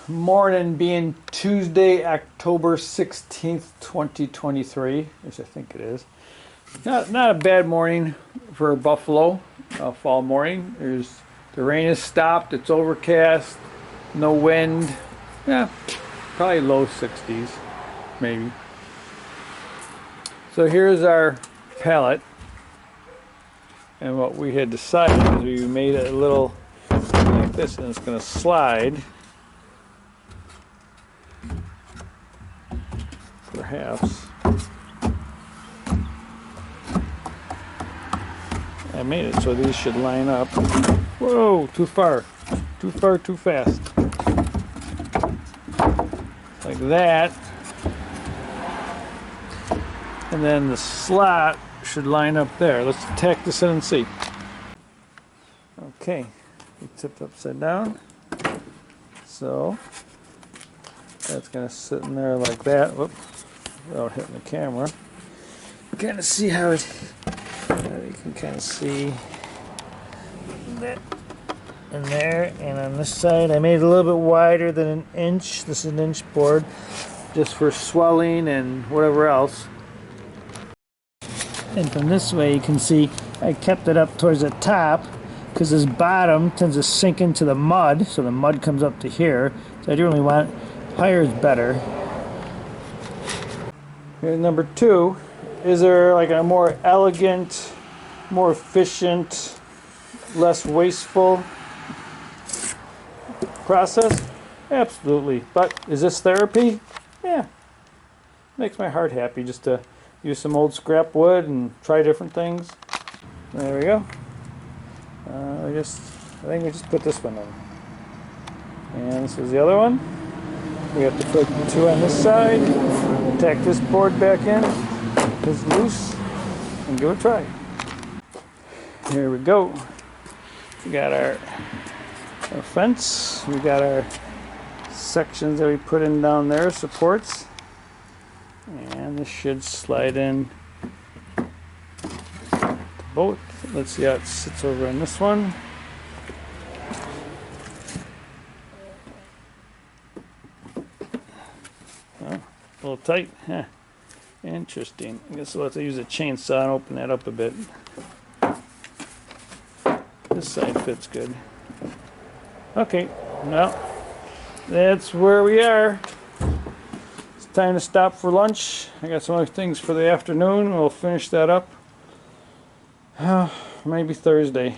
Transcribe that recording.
morning being Tuesday, October 16th, 2023, which I think it is. Not a bad morning for Buffalo, fall morning. The rain has stopped, it's overcast, no wind. Yeah, probably low 60s, maybe. So here's our pallet. And what we had decided is we made it a little like this, and it's going to slide. Perhaps. I made it so these should line up. Whoa, too far. Too far, too fast. Like that. And then the slot should line up there. Let's tack this in and see. Okay, we tipped upside down. So that's going to sit in there like that. Whoops, without hitting the camera. Kind of see how it. You can kind of see that in there, and on this side I made it a little bit wider than an inch. This is an inch board, just for swelling and whatever else. And from this way you can see I kept it up towards the top because this bottom tends to sink into the mud, so the mud comes up to here. So I really want higher is better. Here's number two. Is there like a more elegant, more efficient, less wasteful process? Absolutely. But is this therapy? Yeah. Makes my heart happy just to use some old scrap wood and try different things. There we go. I think we just put this one in. And this is the other one. We have to put two on this side. Tack this board back in. It's loose. And give it a try. Here we go. We got our fence. We got our sections that we put in down there, supports. And this should slide in to both. Let's see how it sits over on this one. Oh, a little tight. Huh. Interesting. I guess we'll have to use a chainsaw and open that up a bit. This side fits good. Okay, well, that's where we are. It's time to stop for lunch. I got some other things for the afternoon. We'll finish that up. Maybe Thursday.